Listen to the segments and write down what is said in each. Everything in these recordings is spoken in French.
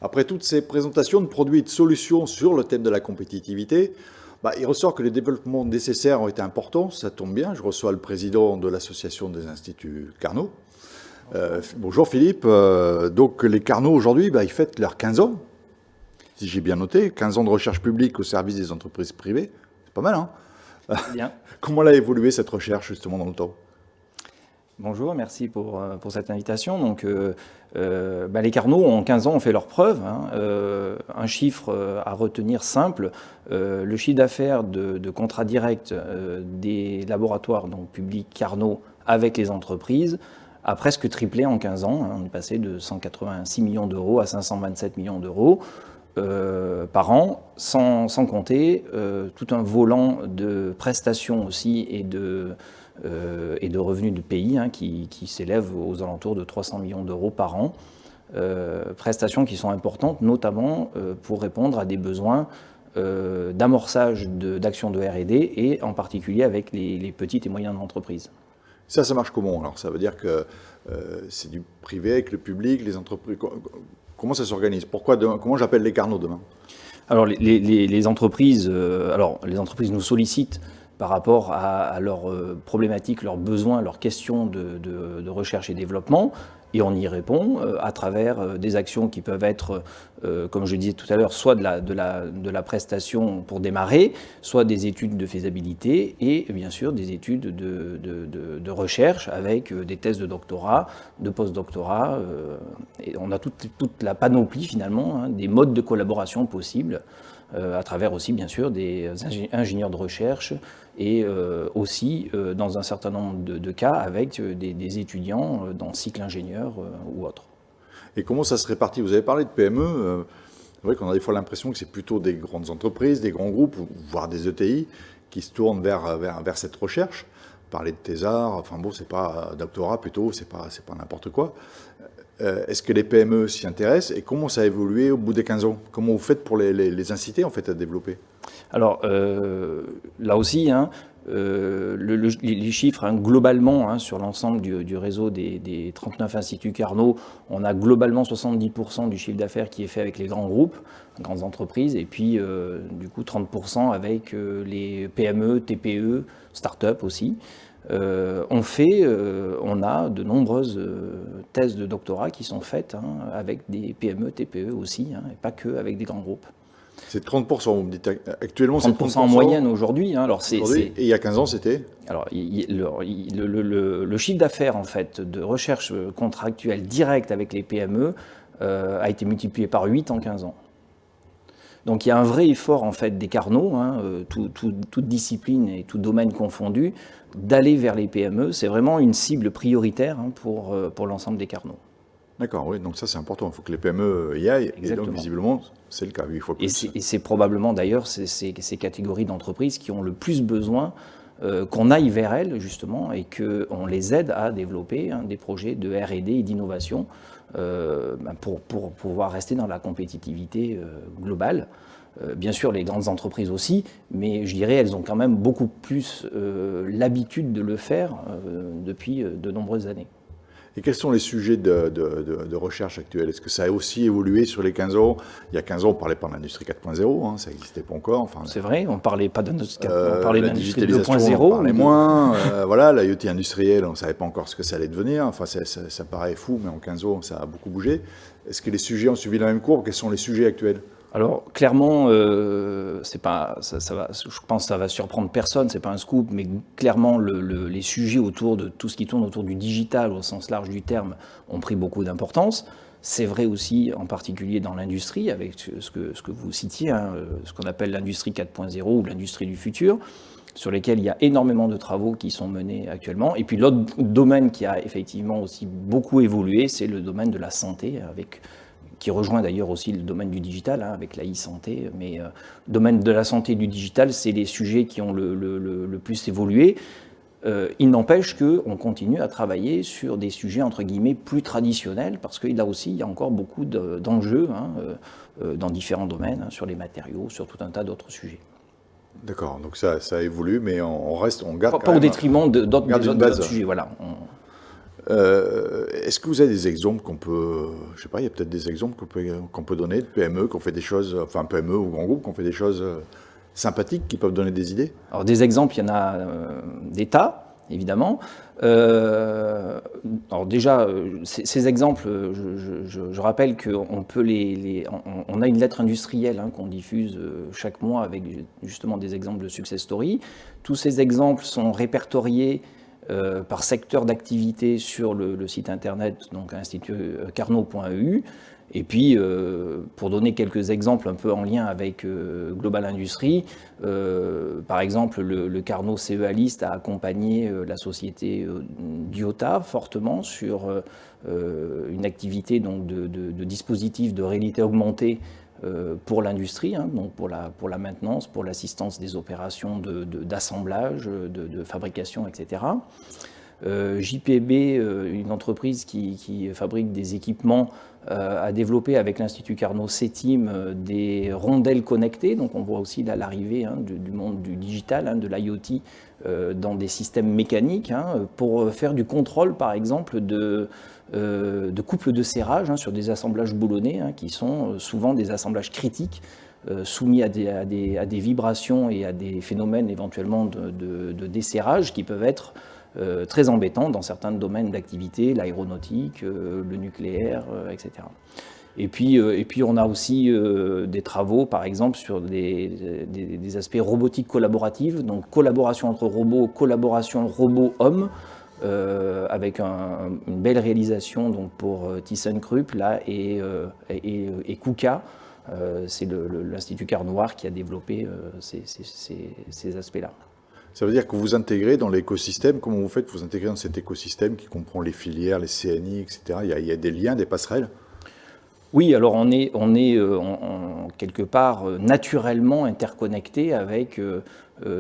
Après toutes ces présentations de produits et de solutions sur le thème de la compétitivité, il ressort que les développements nécessaires ont été importants. Ça tombe bien, je reçois le président de l'association des instituts Carnot. Bonjour Philippe. Donc les Carnot aujourd'hui, ils fêtent leurs 15 ans, si j'ai bien noté, 15 ans de recherche publique au service des entreprises privées. C'est pas mal, hein? Bien. Comment a évolué cette recherche justement dans le temps? Bonjour, merci pour cette invitation. Donc, les Carnot, en 15 ans, ont fait leurs preuves. Un chiffre à retenir simple, le chiffre d'affaires de contrats directs des laboratoires donc, publics Carnot avec les entreprises a presque triplé en 15 ans. On est passé de 186 millions d'euros à 527 millions d'euros par an, sans compter tout un volant de prestations aussi et de revenus de pays qui s'élèvent aux alentours de 300 millions d'euros par an. Prestations qui sont importantes, notamment pour répondre à des besoins d'amorçage d'actions de R&D et en particulier avec les petites et moyennes entreprises. Ça marche comment? Alors, ça veut dire que c'est du privé avec le public, les entreprises. Comment ça s'organise? Comment j'appelle les Carnot demain? Alors, les entreprises, les entreprises nous sollicitent par rapport à leurs problématiques, leurs besoins, leurs questions de recherche et développement. Et on y répond à travers des actions qui peuvent être, comme je disais tout à l'heure, soit de la prestation pour démarrer, soit des études de faisabilité et bien sûr des études de recherche avec des thèses de doctorat, de post-doctorat. Et on a toute la panoplie finalement des modes de collaboration possibles à travers aussi bien sûr des ingénieurs de recherche et aussi dans un certain nombre de cas avec des étudiants dans cycle ingénieur ou autre. Et comment ça se répartit? Vous avez parlé de PME, c'est vrai qu'on a des fois l'impression que c'est plutôt des grandes entreprises, des grands groupes, voire des ETI qui se tournent vers cette recherche. Parler de thésard, enfin bon, c'est pas doctorat plutôt, c'est pas n'importe quoi. Est-ce que les PME s'y intéressent et comment ça a évolué au bout des 15 ans? Comment vous faites pour les inciter en fait à développer? Alors là aussi, les chiffres globalement sur l'ensemble du réseau des 39 instituts Carnot, on a globalement 70% du chiffre d'affaires qui est fait avec les grands groupes, grandes entreprises, et puis du coup 30% avec les PME, TPE, start-up aussi. On a de nombreuses thèses de doctorat qui sont faites avec des PME, TPE aussi, et pas que avec des grands groupes. C'est 30%, vous me dites actuellement 30% en moyenne aujourd'hui. Et il y a 15 ans, c'était? Alors, le chiffre d'affaires en fait, de recherche contractuelle directe avec les PME a été multiplié par 8 en 15 ans. Donc il y a un vrai effort en fait des Carnot, toute discipline et tout domaine confondu, d'aller vers les PME. C'est vraiment une cible prioritaire pour l'ensemble des Carnot. D'accord, oui, donc ça c'est important, il faut que les PME y aillent, Exactement. Et donc visiblement c'est le cas, il faut plus. Et c'est probablement d'ailleurs ces catégories d'entreprises qui ont le plus besoin qu'on aille vers elles justement et qu'on les aide à développer des projets de R&D et d'innovation pour pouvoir rester dans la compétitivité globale. Bien sûr, les grandes entreprises aussi, mais je dirais elles ont quand même beaucoup plus l'habitude de le faire depuis de nombreuses années. Et quels sont les sujets de recherche actuels? Est-ce que ça a aussi évolué sur les 15 ans? Il y a 15 ans, on ne parlait pas de l'industrie 4.0, ça n'existait pas encore. Enfin, c'est vrai, on ne parlait pas d'industrie 4.0, on parlait d'industrie 2.0. On parlait moins. Voilà, l'IoT industrielle, on ne savait pas encore ce que ça allait devenir. Enfin, ça paraît fou, mais en 15 ans, ça a beaucoup bougé. Est-ce que les sujets ont suivi la même courbe? Quels sont les sujets actuels? Alors clairement, je pense que ça va surprendre personne, c'est pas un scoop, mais clairement les sujets autour de tout ce qui tourne autour du digital au sens large du terme ont pris beaucoup d'importance. C'est vrai aussi en particulier dans l'industrie, avec ce que vous citiez, ce qu'on appelle l'industrie 4.0 ou l'industrie du futur, sur lesquels il y a énormément de travaux qui sont menés actuellement. Et puis l'autre domaine qui a effectivement aussi beaucoup évolué, c'est le domaine de la santé, qui rejoint d'ailleurs aussi le domaine du digital, avec la e-santé. Mais le domaine de la santé et du digital, c'est les sujets qui ont le plus évolué. Il n'empêche qu'on continue à travailler sur des sujets, entre guillemets, plus traditionnels, parce que là aussi, il y a encore beaucoup d'enjeux dans différents domaines, sur les matériaux, sur tout un tas d'autres sujets. D'accord, donc ça évolue, mais on garde pas au détriment d'autres sujets, voilà. Est-ce que vous avez des exemples qu'on peut, je sais pas, il y a peut-être des exemples qu'on peut donner de PME qui ont fait des choses, enfin PME ou grands groupes qui ont fait des choses sympathiques qui peuvent donner des idées? Alors des exemples, il y en a des tas, évidemment. Alors déjà, ces exemples, je rappelle qu'on peut on a une lettre industrielle qu'on diffuse chaque mois avec justement des exemples de success story. Tous ces exemples sont répertoriés par secteur d'activité sur le site internet, donc institutcarnot.eu. Et puis, pour donner quelques exemples un peu en lien avec Global Industries, par exemple, le Carnot CEA-List a accompagné la société Diota fortement sur une activité donc, de dispositifs de réalité augmentée pour l'industrie, donc pour la maintenance, pour l'assistance des opérations d'assemblage, de fabrication, etc. JPB, une entreprise qui fabrique des équipements, a développé avec l'Institut Carnot CETIM des rondelles connectées. Donc on voit aussi là l'arrivée du monde du digital, de l'IoT dans des systèmes mécaniques pour faire du contrôle, par exemple, de couples de serrage sur des assemblages boulonnés qui sont souvent des assemblages critiques soumis à des vibrations et à des phénomènes éventuellement de desserrage qui peuvent être très embêtants dans certains domaines d'activité, l'aéronautique, le nucléaire, etc. Et puis on a aussi des travaux, par exemple, sur des aspects robotique collaborative, donc collaboration entre robots, collaboration robot-homme, avec une belle réalisation donc, pour ThyssenKrupp là, et KUKA. C'est l'Institut Carnot qui a développé ces aspects-là. Ça veut dire que vous intégrez dans l'écosystème, comment vous faites pour vous intégrer dans cet écosystème qui comprend les filières, les CNI, etc. Il y a des liens, des passerelles? Oui, alors on est quelque part naturellement interconnecté avec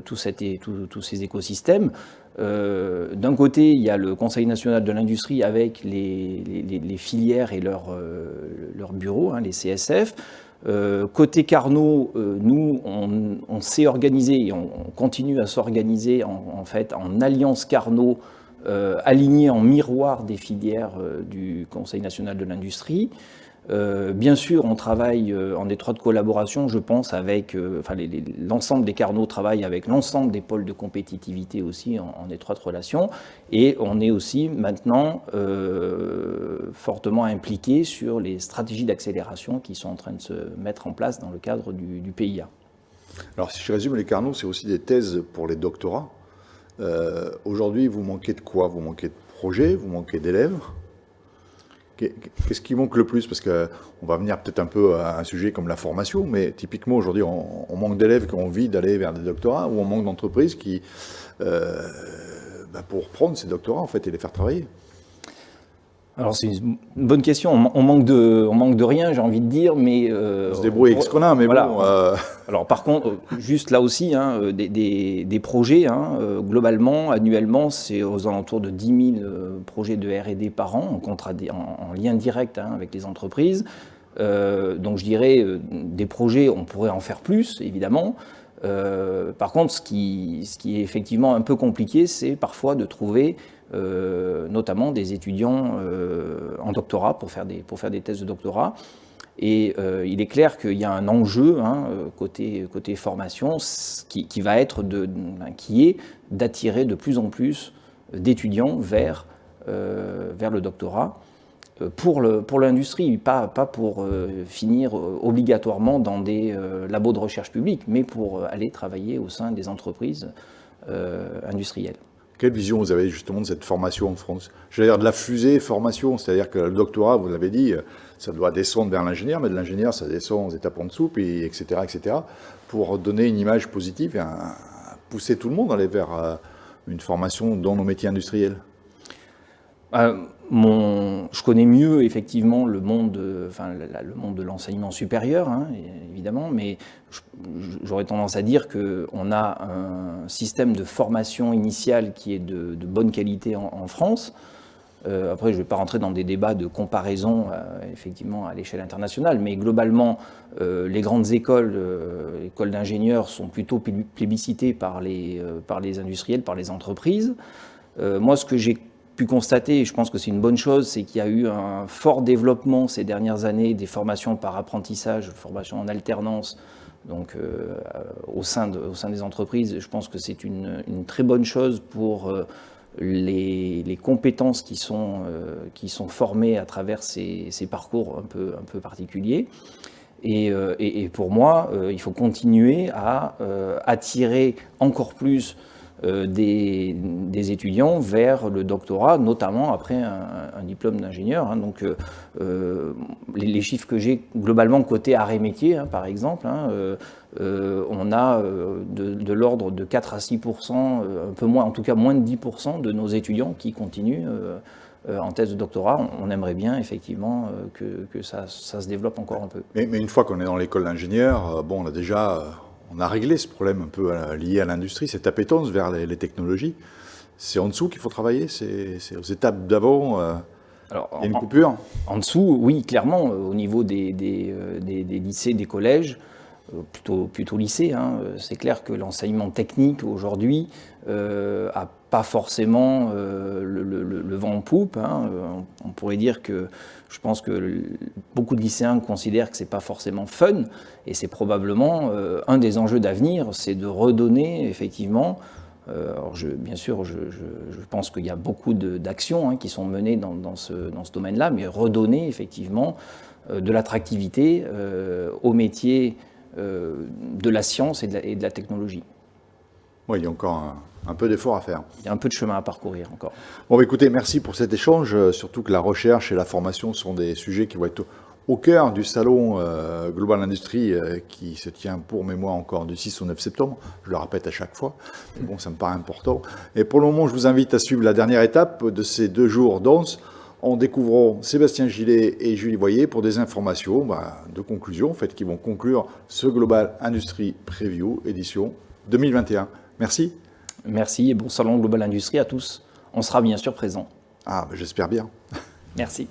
tous ces écosystèmes. D'un côté, il y a le Conseil national de l'industrie avec les filières et leurs bureaux, les CSF. Côté Carnot, nous, on s'est organisé et on continue à s'organiser en fait en alliance Carnot alignée en miroir des filières du Conseil national de l'industrie. Bien sûr, on travaille en étroite collaboration, je pense, avec l'ensemble des Carnot travaille avec l'ensemble des pôles de compétitivité aussi en étroite relation. Et on est aussi maintenant fortement impliqué sur les stratégies d'accélération qui sont en train de se mettre en place dans le cadre du PIA. Alors, si je résume, les Carnot, c'est aussi des thèses pour les doctorats. Aujourd'hui, vous manquez de quoi? Vous manquez de projets? Vous manquez d'élèves? Qu'est-ce qui manque le plus? Parce qu'on va venir peut-être un peu à un sujet comme la formation, mais typiquement aujourd'hui, on manque d'élèves qui ont envie d'aller vers des doctorats, ou on manque d'entreprises qui, pour prendre ces doctorats en fait, et les faire travailler. Alors c'est une bonne question. On manque de rien, j'ai envie de dire, mais on se débrouille avec ce qu'on a, mais voilà. Bon. Alors par contre, juste là aussi, des projets, globalement, annuellement, c'est aux alentours de 10 000 projets de R&D par an, en lien direct avec les entreprises. Donc je dirais, des projets, on pourrait en faire plus, évidemment. Par contre, ce qui est effectivement un peu compliqué, c'est parfois de trouver notamment des étudiants en doctorat pour faire des thèses de doctorat. Et il est clair qu'il y a un enjeu côté formation qui va être qui est d'attirer de plus en plus d'étudiants vers le doctorat pour l'industrie, pas pour finir obligatoirement dans des labos de recherche publics, mais pour aller travailler au sein des entreprises industrielles. Quelle vision vous avez justement de cette formation en France? J'allais dire de la fusée formation, c'est-à-dire que le doctorat, vous l'avez dit, ça doit descendre vers l'ingénieur, mais de l'ingénieur, ça descend aux étapes en dessous, puis etc., pour donner une image positive et pousser tout le monde à aller vers une formation dans nos métiers industriels. Je connais mieux effectivement le monde de l'enseignement supérieur, évidemment, mais j'aurais tendance à dire qu'on a un système de formation initiale qui est de bonne qualité en France. Après, je ne vais pas rentrer dans des débats de comparaison effectivement à l'échelle internationale, mais globalement, les grandes écoles d'ingénieurs sont plutôt plébiscitées par les industriels, par les entreprises. Moi, ce que j'ai pu constater, et je pense que c'est une bonne chose, c'est qu'il y a eu un fort développement ces dernières années des formations par apprentissage, formations en alternance, donc au sein des entreprises. Je pense que c'est une très bonne chose pour les compétences qui sont formées à travers ces parcours un peu particuliers. Et pour moi, il faut continuer à attirer encore plus des étudiants vers le doctorat, notamment après un diplôme d'ingénieur. Hein. Donc, les chiffres que j'ai globalement côté arts et métiers, hein, par exemple, hein, on a de l'ordre de 4 à 6%, un peu moins, en tout cas moins de 10% de nos étudiants qui continuent en thèse de doctorat. On aimerait bien effectivement que ça se développe encore un peu. Mais une fois qu'on est dans l'école d'ingénieur, bon, on a réglé ce problème un peu lié à l'industrie, cette appétence vers les technologies. C'est en dessous qu'il faut travailler, c'est aux étapes d'avant. Alors, il y a une coupure. En dessous, oui, clairement, au niveau des lycées, des collèges, plutôt lycée, hein, c'est clair que l'enseignement technique aujourd'hui a pas forcément le vent en poupe. Hein. On pourrait dire que je pense que beaucoup de lycéens considèrent que c'est pas forcément fun, et c'est probablement un des enjeux d'avenir, c'est de redonner effectivement. Alors bien sûr, je pense qu'il y a beaucoup d'actions hein, qui sont menées dans ce domaine-là, mais redonner effectivement de l'attractivité au métier de la science et de la technologie. Oui, il y a encore un peu d'effort à faire. Il y a un peu de chemin à parcourir encore. Bon, écoutez, merci pour cet échange, surtout que la recherche et la formation sont des sujets qui vont être au cœur du salon Global Industrie qui se tient pour mémoire encore du 6 au 9 septembre. Je le répète à chaque fois, mais bon, ça me paraît important. Et pour le moment, je vous invite à suivre la dernière étape de ces 2 jours d'ANS. En découvrant Sébastien Gillet et Julie Boyer pour des informations de conclusion, en fait, qui vont conclure ce Global Industrie Preview édition 2021. Merci. Merci et bon salon Global Industrie à tous. On sera bien sûr présents. Ah, j'espère bien. Merci.